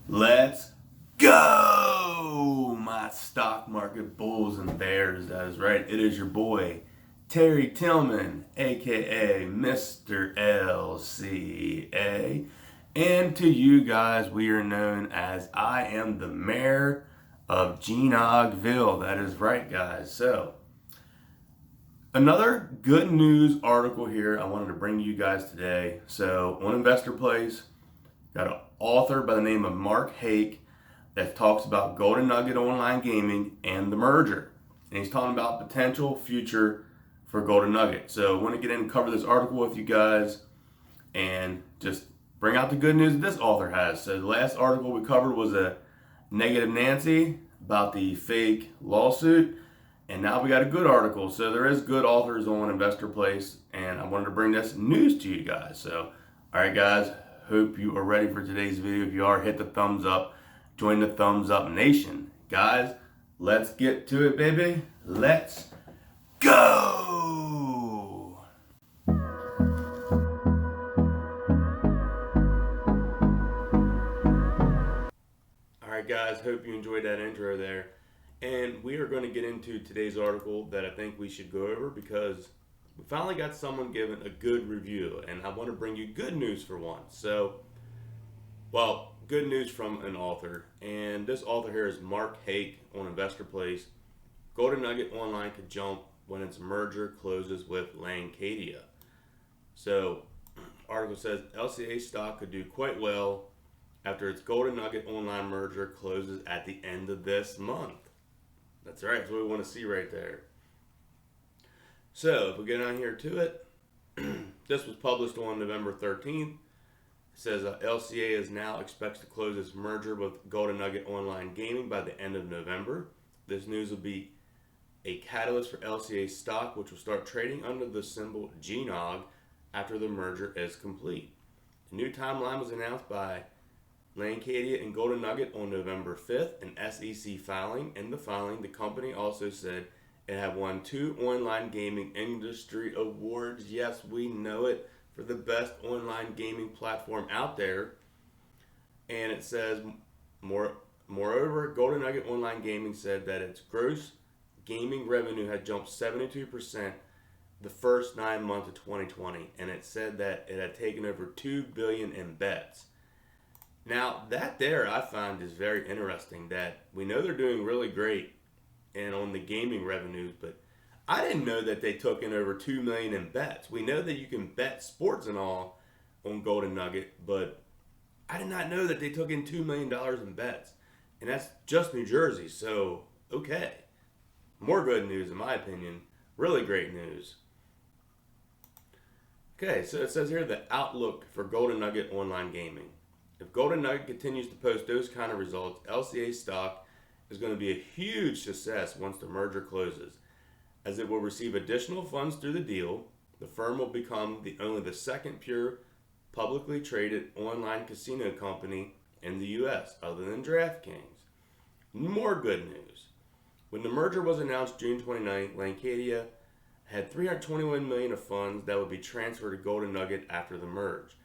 Let's go, my stock market bulls and bears. That is right. It is your boy, Terry Tillman, aka Mr. LCA. And to you guys, we are known as I am the mayor of Gnogville. That is right, guys. So, another good news article here I wanted to bring to you guys today. So, on Investor Place, got an author by the name of Mark Hake that talks about Golden Nugget online gaming and the merger. And he's talking about potential future for Golden Nugget. So I want to get in and cover this article with you guys and just bring out the good news that this author has. So the last article we covered was a negative Nancy about the fake lawsuit. And now we got a good article. So there is good authors on Investor Place. And I wanted to bring this news to you guys. So, all right, guys. Hope you are ready for today's video. If you are, hit the thumbs up. Join the thumbs up nation. Guys, let's get to it, baby. Let's go! Alright guys, hope you enjoyed that intro there. And we are going to get into today's article that I think we should go over because we finally got someone giving a good review, and I want to bring you good news for once. So, well, good news from an author, and this author here is Mark Hake on Investor Place. Golden Nugget Online could jump when its merger closes with Lancadia. So, article says LCA stock could do quite well after its Golden Nugget Online merger closes at the end of this month. That's right, that's what we want to see right there. So, if we get on here to it, this was published on November 13th. It says LCA is now expects to close its merger with Golden Nugget Online Gaming by the end of November. This news will be a catalyst for LCA stock, which will start trading under the symbol Gnog after the merger is complete. The new timeline was announced by Lancadia and Golden Nugget on November 5th, an SEC filing. In the filing, the company also said it had won 2 online gaming industry awards. Yes, we know it, for the best online gaming platform out there. And it says, moreover, Golden Nugget Online Gaming said that its gross gaming revenue had jumped 72% the first 9 months of 2020. And it said that it had taken over $2 billion in bets. Now, that there I find is very interesting, that we know they're doing really great and on the gaming revenues, but I didn't know that they took in over $2 million in bets. We know that you can bet sports and all on Golden Nugget, but I did not know that they took in $2 million in bets. And that's just New Jersey, so okay. More good news in my opinion. Really great news. Okay, so it says here the outlook for Golden Nugget Online Gaming. If Golden Nugget continues to post those kind of results, LCA stock is going to be a huge success once the merger closes, as it will receive additional funds through the deal. The firm will become only the second pure publicly traded online casino company in the U.S. other than DraftKings. More good news. When the merger was announced June 29th, Lancadia had $321 million of funds that would be transferred to Golden Nugget after the merge.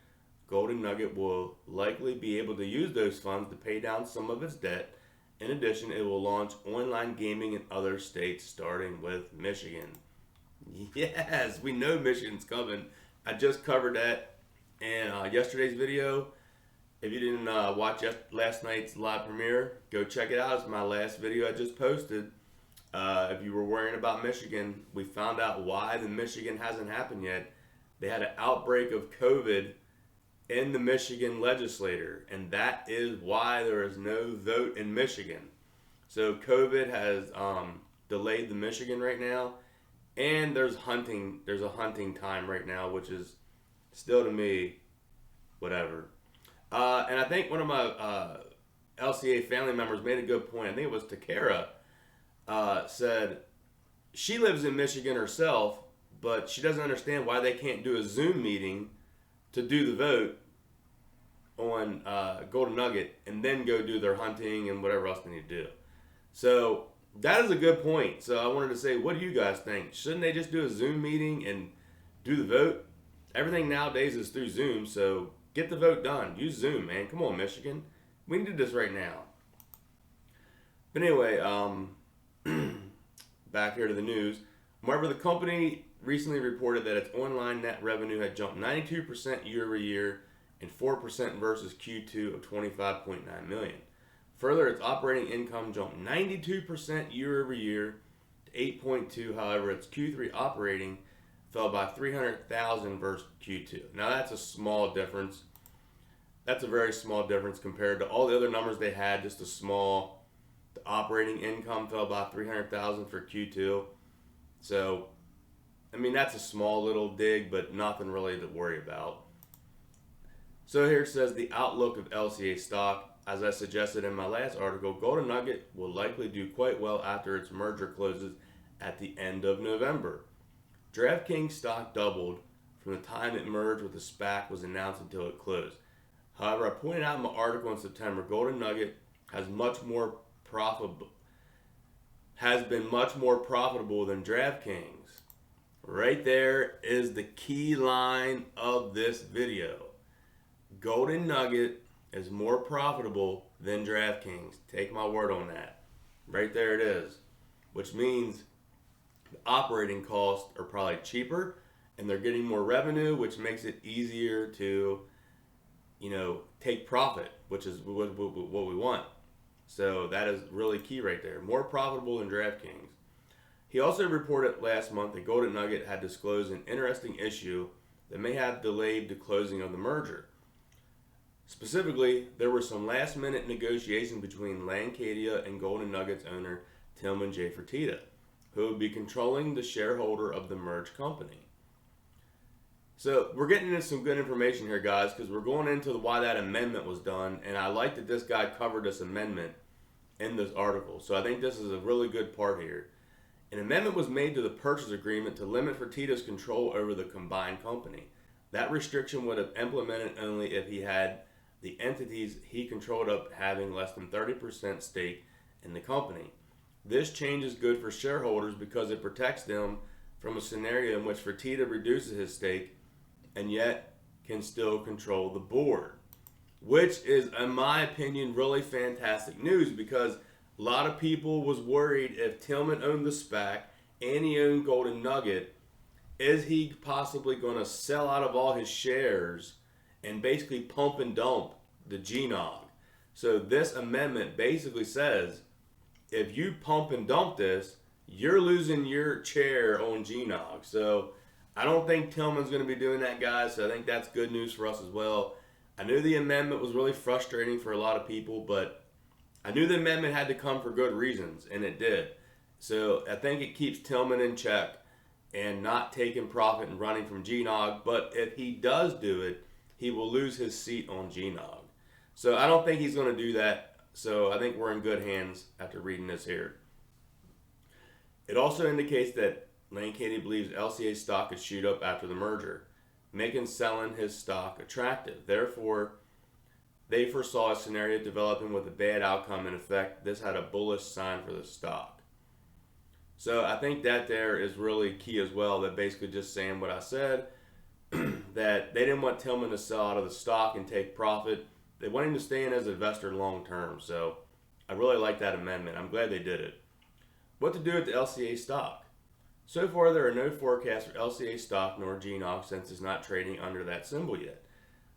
Golden Nugget will likely be able to use those funds to pay down some of its debt. In addition, it will launch online gaming in other states, starting with Michigan. Yes, we know Michigan's coming. I just covered that in yesterday's video. If you didn't watch last night's live premiere, go check it out. It's my last video I just posted. If you were worrying about Michigan, we found out why the Michigan hasn't happened yet. They had an outbreak of COVID in the Michigan legislature, and that is why there is no vote in Michigan. So COVID has delayed the Michigan right now, and there's a hunting time right now, which is still to me whatever. And I think one of my LCA family members made a good point. I think it was Takara, said she lives in Michigan herself, but she doesn't understand why they can't do a Zoom meeting to do the vote on Golden Nugget and then go do their hunting and whatever else they need to do. So that is a good point. So I wanted to say, what do you guys think? Shouldn't they just do a Zoom meeting and do the vote? Everything nowadays is through Zoom, so get the vote done. Use Zoom, man. Come on, Michigan. We need this right now. But anyway, back here to the news. However, the company recently reported that its online net revenue had jumped 92% year over year and 4% versus Q2 of 25.9 million. Further, its operating income jumped 92% year over year to 8.2. However, its Q3 operating fell by 300,000 versus Q2. Now that's a small difference. That's a very small difference compared to all the other numbers they had. Just a small. The operating income fell by 300,000 for Q2. So, I mean, that's a small little dig, but nothing really to worry about. So here it says the outlook of LCA stock. As I suggested in my last article, Golden Nugget will likely do quite well after its merger closes at the end of November. DraftKings stock doubled from the time it merged with the SPAC was announced until it closed. However, I pointed out in my article in September, Golden Nugget has been much more profitable than DraftKings. Right there is the key line of this video. Golden Nugget is more profitable than DraftKings. Take my word on that. Right there it is. Which means the operating costs are probably cheaper and they're getting more revenue, which makes it easier to, take profit, which is what we want. So that is really key right there. More profitable than DraftKings. He also reported last month that Golden Nugget had disclosed an interesting issue that may have delayed the closing of the merger. Specifically, there were some last-minute negotiations between Lancadia and Golden Nugget's owner, Tilman J. Fertitta, who would be controlling the shareholder of the merged company. So we're getting into some good information here, guys, because we're going into why that amendment was done, and I like that this guy covered this amendment in this article. So I think this is a really good part here. An amendment was made to the purchase agreement to limit Fertitta's control over the combined company. That restriction would have implemented only if he had the entities he controlled up having less than 30% stake in the company. This change is good for shareholders because it protects them from a scenario in which Fertitta reduces his stake and yet can still control the board, which is, in my opinion, really fantastic news, because a lot of people was worried if Tilman owned the SPAC and he owned Golden Nugget, is he possibly going to sell out of all his shares and basically pump and dump the Gnog? So this amendment basically says, if you pump and dump this, you're losing your chair on Gnog. So I don't think Tilman's going to be doing that, guys. So I think that's good news for us as well. I knew the amendment was really frustrating for a lot of people, but I knew the amendment had to come for good reasons, and it did. So I think it keeps Tilman in check and not taking profit and running from Gnog. But if he does do it, he will lose his seat on Gnog. So I don't think he's going to do that. So I think we're in good hands after reading this here. It also indicates that Lancadia believes LCA stock could shoot up after the merger, making selling his stock attractive. Therefore, they foresaw a scenario developing with a bad outcome. In effect, this had a bullish sign for the stock. So I think that there is really key as well, that basically just saying what I said, that they didn't want Tilman to sell out of the stock and take profit. They want him to stay in as an investor long term. So I really like that amendment. I'm glad they did it. What to do with the LCA stock? So far, there are no forecasts for LCA stock nor Gnog since it's not trading under that symbol yet.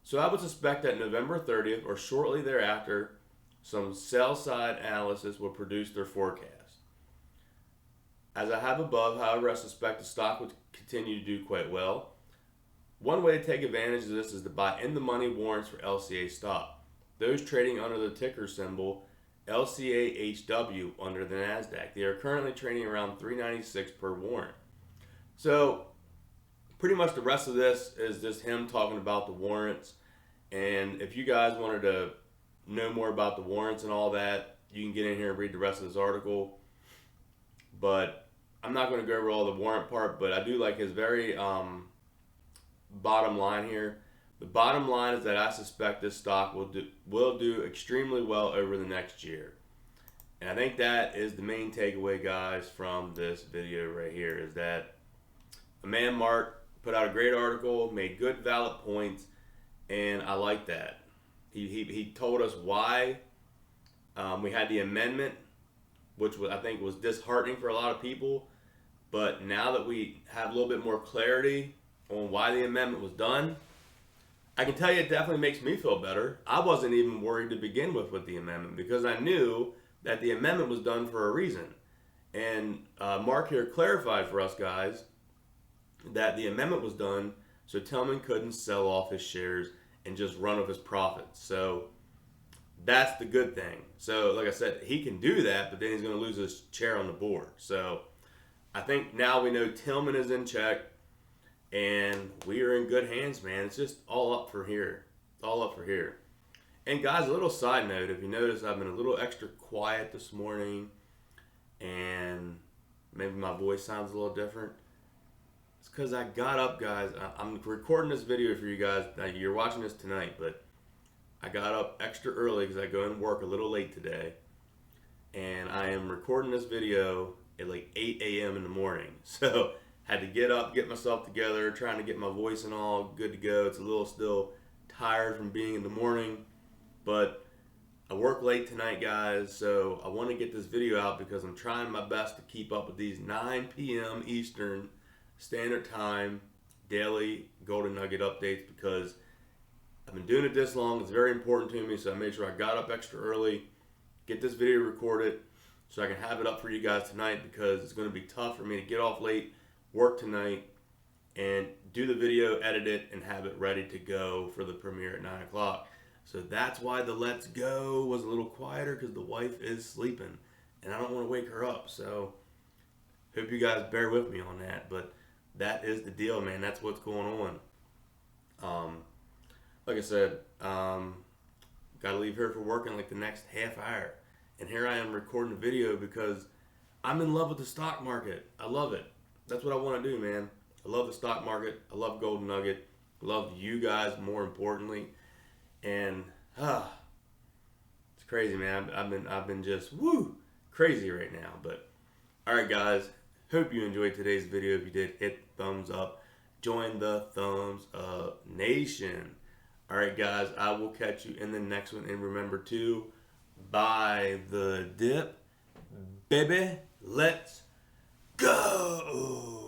So I would suspect that November 30th or shortly thereafter, some sell-side analysts will produce their forecast. As I have above, however, I suspect the stock would continue to do quite well. One way to take advantage of this is to buy in-the-money warrants for LCA stock. Those trading under the ticker symbol LCAHW under the NASDAQ. They are currently trading around $396 per warrant. So pretty much the rest of this is just him talking about the warrants. And if you guys wanted to know more about the warrants and all that, you can get in here and read the rest of this article. But I'm not going to go over all the warrant part, but I do like his very bottom line here. The bottom line is that I suspect this stock will do extremely well over the next year. And I think that is the main takeaway, guys, from this video right here, is that a man, Mark, put out a great article, made good, valid points, and I like that. He told us why we had the amendment, which I think was disheartening for a lot of people. But now that we have a little bit more clarity on why the amendment was done, I can tell you it definitely makes me feel better. I wasn't even worried to begin with the amendment because I knew that the amendment was done for a reason. And Mark here clarified for us guys that the amendment was done so Tillman couldn't sell off his shares and just run with his profits. So that's the good thing. So like I said, he can do that, but then he's going to lose his chair on the board. So I think now we know Tillman is in check and we are in good hands, man. It's just all up for here. It's all up for here. And guys, a little side note, if you notice, I've been a little extra quiet this morning and maybe my voice sounds a little different. It's because I got up, guys. I'm recording this video for you guys. You're watching this tonight, but I got up extra early because I go and work a little late today. And I am recording this video at like 8 a.m. in the morning. So had to get up, get myself together, trying to get my voice and all good to go. It's a little still tired from being in the morning. But I work late tonight, guys. So I want to get this video out because I'm trying my best to keep up with these 9 p.m. Eastern Standard Time daily golden nugget updates because I've been doing it this long. It's very important to me, so I made sure I got up extra early, get this video recorded so I can have it up for you guys tonight because it's going to be tough for me to get off late, work tonight, and do the video, edit it, and have it ready to go for the premiere at 9 o'clock. So that's why the Let's Go was a little quieter because the wife is sleeping, and I don't want to wake her up. So hope you guys bear with me on that, but that is the deal, man. That's what's going on. Like I said, got to leave here for work in like the next half hour. And here I am recording a video because I'm in love with the stock market. I love it. That's what I want to do, man. I love the stock market. I love Golden Nugget. I love you guys more importantly. And it's crazy, man. I've been just crazy right now. But all right, guys. Hope you enjoyed today's video. If you did, hit thumbs up. Join the thumbs up nation. All right, guys. I will catch you in the next one. And remember to buy the dip, baby. Let's go.